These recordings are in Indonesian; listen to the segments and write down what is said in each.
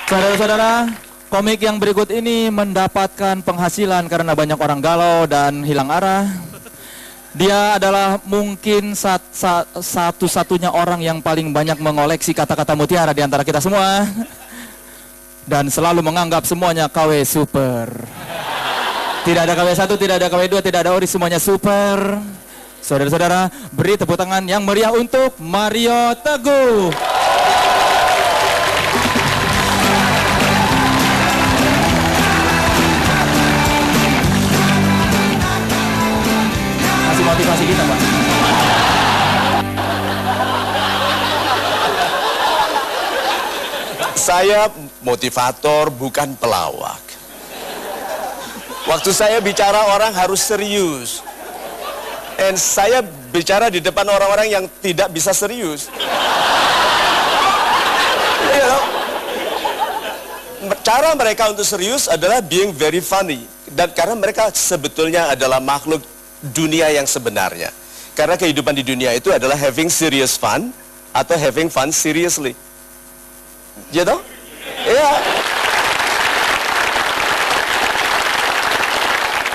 Saudara-saudara, komik yang berikut ini mendapatkan penghasilan karena banyak orang galau dan hilang arah. Dia adalah mungkin satu-satunya orang yang paling banyak mengoleksi kata-kata mutiara di antara kita semua. Dan selalu menganggap semuanya KW super. Tidak ada KW 1, tidak ada KW 2, tidak ada ori, semuanya super. Saudara-saudara, beri tepuk tangan yang meriah untuk Mario Teguh. Masih motivasi kita, Pak. Saya motivator, bukan pelawak. Waktu saya bicara orang harus serius. Dan saya bicara di depan orang-orang yang tidak bisa serius. You know? Cara mereka untuk serius adalah being very funny. Dan karena mereka sebetulnya adalah makhluk dunia yang sebenarnya. Karena kehidupan di dunia itu adalah having serious fun atau having fun seriously. Gitu? Iya.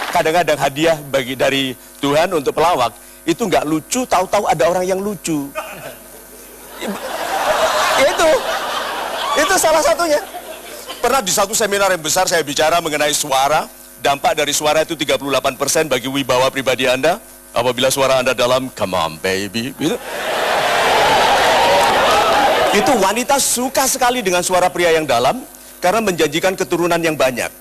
Kadang-kadang hadiah dari Tuhan untuk pelawak itu nggak lucu, tahu-tahu ada orang yang lucu. Itu salah satunya. Pernah di satu seminar yang besar saya bicara mengenai suara. Dampak dari suara itu 38% bagi wibawa pribadi Anda. Apabila suara Anda dalam, come on baby, gitu. Itu wanita suka sekali dengan suara pria yang dalam karena menjanjikan keturunan yang banyak.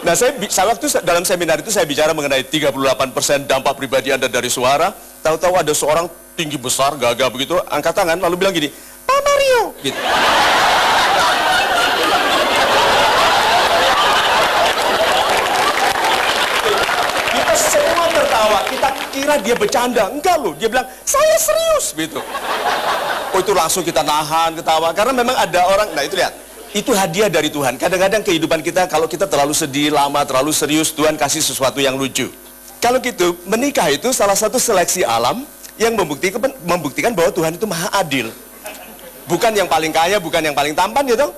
Nah, saya waktu dalam seminar itu saya bicara mengenai 38% dampak pribadi Anda dari suara. Tahu-tahu ada seorang tinggi besar, gagah begitu, angkat tangan lalu bilang gini, Pak Mario, gitu. Kita semua tertawa, kita kira dia bercanda. Enggak loh, dia bilang, saya serius, gitu. Oh, itu langsung kita nahan ketawa, karena memang ada orang, nah itu lihat. Itu hadiah dari Tuhan. Kadang-kadang kehidupan kita, kalau kita terlalu sedih, lama, terlalu serius, Tuhan kasih sesuatu yang lucu. Kalau gitu, menikah itu salah satu seleksi alam yang membuktikan bahwa Tuhan itu maha adil. Bukan yang paling kaya, bukan yang paling tampan, gitu.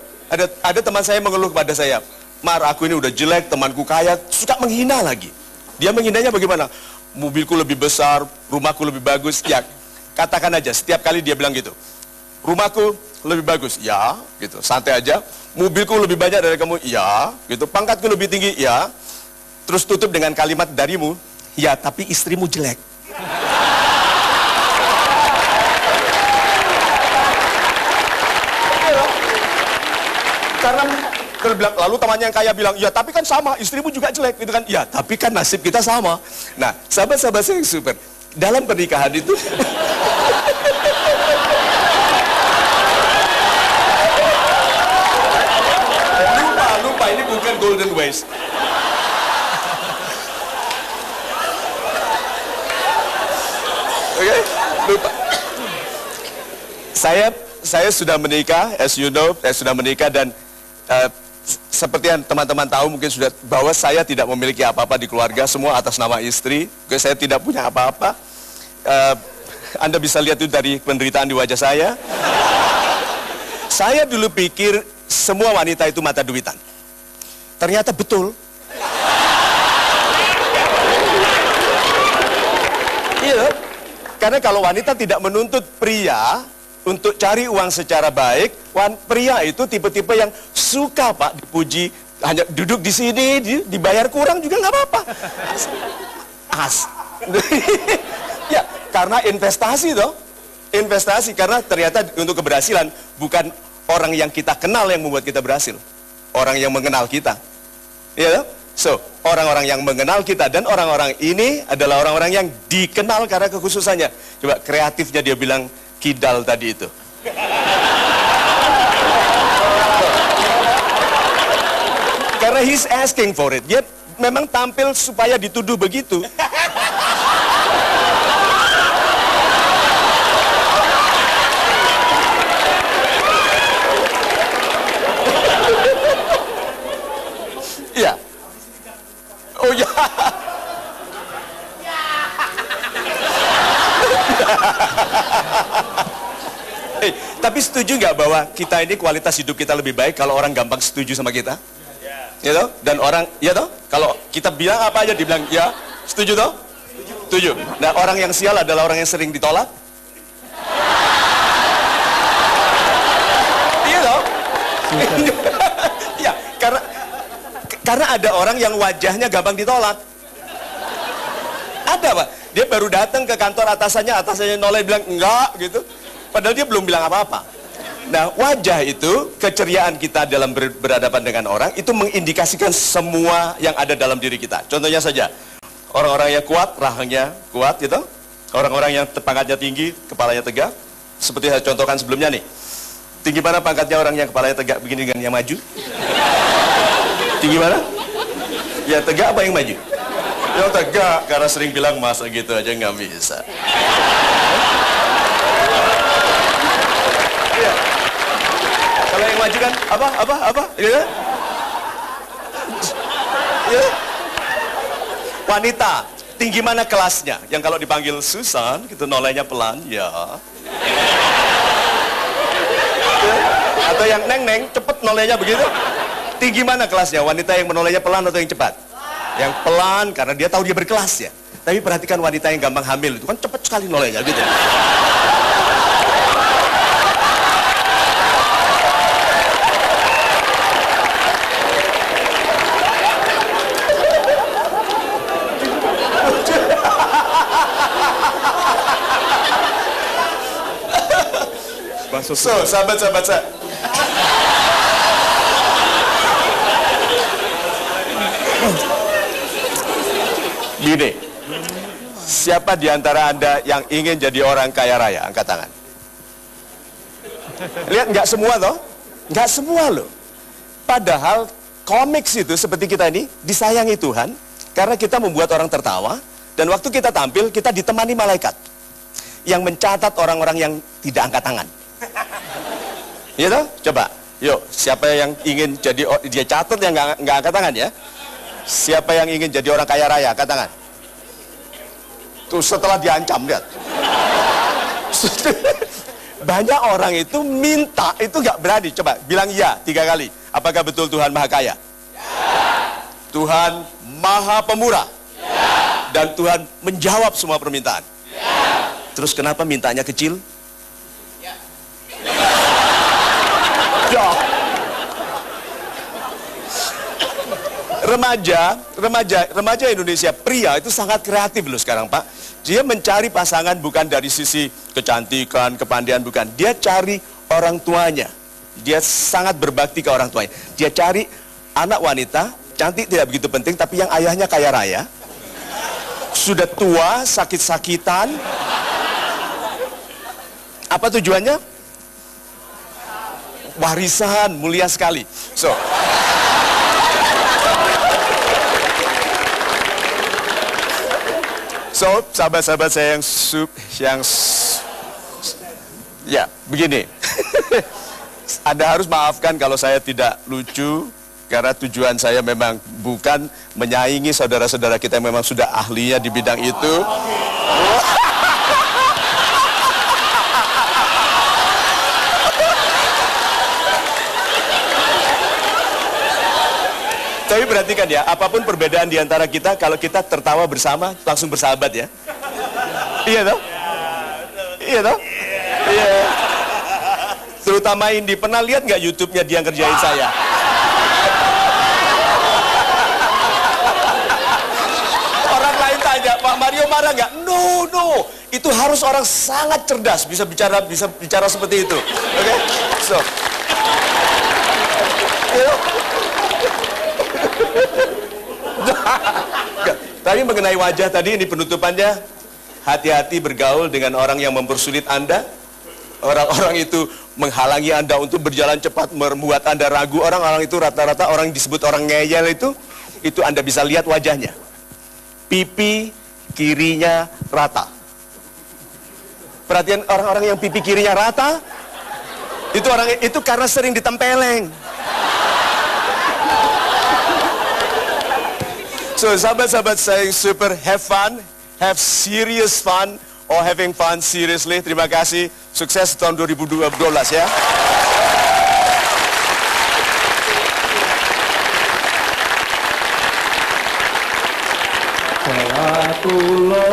Ada teman saya mengeluh kepada saya, Mar, aku ini udah jelek, temanku kaya, suka menghina lagi. Dia menghinanya bagaimana? Mobilku lebih besar, rumahku lebih bagus. Ya, katakan aja, setiap kali dia bilang gitu. Rumahku lebih bagus, ya, gitu, santai aja. Mobilku lebih banyak dari kamu, ya, gitu. Pangkatku lebih tinggi, ya. Terus tutup dengan kalimat darimu, ya, tapi istrimu jelek. Karena lalu temannya yang kaya bilang, ya, tapi kan sama, istrimu juga jelek, gitu kan? Ya, tapi kan nasib kita sama. Nah, sahabat-sahabat saya yang super, dalam pernikahan itu. Ini bukan golden ways. Oke, lupa. Saya sudah menikah, as you know, saya sudah menikah dan seperti yang teman-teman tahu mungkin sudah bahwa saya tidak memiliki apa-apa di keluarga, semua atas nama istri. Saya tidak punya apa-apa. Anda bisa lihat itu dari penderitaan di wajah saya. Saya dulu pikir semua wanita itu mata duitan. Ternyata betul. Iya. Karena kalau wanita tidak menuntut pria untuk cari uang secara baik, pria itu tipe-tipe yang suka, Pak, dipuji, hanya duduk di sini, dibayar kurang juga nggak apa-apa. Ya, karena investasi toh. Investasi, karena ternyata untuk keberhasilan bukan orang yang kita kenal yang membuat kita berhasil. Orang yang mengenal kita. Ya, so orang-orang yang mengenal kita dan orang-orang ini adalah orang-orang yang dikenal karena kekhususannya. Coba kreatifnya dia bilang kidal tadi itu. Karena he's asking for it. Dia memang tampil supaya dituduh begitu. Iya. Oh ya. Tapi setuju nggak bahwa kita ini kualitas hidup kita lebih baik kalau orang gampang setuju sama kita? Ya toh? Dan orang, ya toh? Kalau kita bilang apa aja dibilang, ya, setuju toh? Setuju. Nah, orang yang sial adalah orang yang sering ditolak. Iya toh? Ya, karena ada orang yang wajahnya gampang ditolak. Ada, Pak. Dia baru datang ke kantor atasannya noleh bilang enggak gitu. Padahal dia belum bilang apa-apa. Nah, wajah itu, keceriaan kita dalam berhadapan dengan orang, itu mengindikasikan semua yang ada dalam diri kita. Contohnya saja, orang-orang yang kuat, rahangnya kuat gitu. Orang-orang yang pangkatnya tinggi, kepalanya tegak. Seperti saya contohkan sebelumnya nih. Tinggi mana pangkatnya orang yang kepalanya tegak begini dengan yang maju? Tinggi mana? Ya tegak apa yang maju? Ya tegak, karena sering bilang masa gitu aja nggak bisa. Ya. Kalau yang maju kan apa? Ya. Ya. Wanita, tinggi mana kelasnya? Yang kalau dipanggil Susan, gitu nolehnya pelan, ya. Atau yang neng, cepet nolehnya begitu. Tinggi mana kelasnya? Wanita yang menolehnya pelan atau yang cepat? Yang pelan, karena dia tahu dia berkelas ya. Tapi perhatikan wanita yang gampang hamil, itu kan cepat sekali nolehnya gitu. So, sahabat-sahabat saya. Gini, siapa di antara Anda yang ingin jadi orang kaya raya? Angkat tangan. Lihat, nggak semua toh? Nggak semua loh. Padahal komiks itu seperti kita ini disayangi Tuhan karena kita membuat orang tertawa dan waktu kita tampil kita ditemani malaikat yang mencatat orang-orang yang tidak angkat tangan. Iya toh? Coba, yuk, siapa yang ingin jadi, dia catat yang nggak angkat tangan ya? Siapa yang ingin jadi orang kaya raya? Angkat tangan. Tuh setelah diancam, lihat. Banyak orang itu minta, itu nggak berani. Coba, bilang iya 3 kali. Apakah betul Tuhan Maha Kaya? Ya. Tuhan Maha Pemurah? Ya. Dan Tuhan menjawab semua permintaan? Ya. Terus kenapa mintanya kecil? Ya. Remaja Indonesia pria itu sangat kreatif loh sekarang Pak. Dia mencari pasangan bukan dari sisi kecantikan, kepandaian, bukan. Dia cari orang tuanya. Dia sangat berbakti ke orang tuanya. Dia cari anak wanita, cantik tidak begitu penting, tapi yang ayahnya kaya raya. Sudah tua, sakit-sakitan. Apa tujuannya? Warisan, mulia sekali. So, sahabat-sahabat saya ya, begini. Anda harus maafkan kalau saya tidak lucu, karena tujuan saya memang bukan menyaingi saudara-saudara kita yang memang sudah ahlinya di bidang itu. Tapi perhatikan ya, apapun perbedaan di antara kita, kalau kita tertawa bersama, langsung bersahabat ya. Iya toh? Iya toh? Iya. Terutama Indi, pernah lihat nggak YouTube-nya dia ngerjain saya? Orang lain tanya, Pak Mario marah nggak? No. Itu harus orang sangat cerdas bisa bicara seperti itu. Oke? So. Tapi mengenai wajah tadi, ini penutupannya. Hati-hati bergaul dengan orang yang mempersulit Anda. Orang-orang itu menghalangi Anda untuk berjalan cepat, membuat Anda ragu. Orang-orang itu rata-rata orang yang disebut orang ngeyel itu Anda bisa lihat wajahnya. Pipi kirinya rata. Perhatian orang-orang yang pipi kirinya rata, itu karena sering ditempeleng. So, sahabat-sahabat saya yang super have fun, have serious fun. or having fun seriously. Terima kasih. Sukses tahun 2012 ya. Salatullah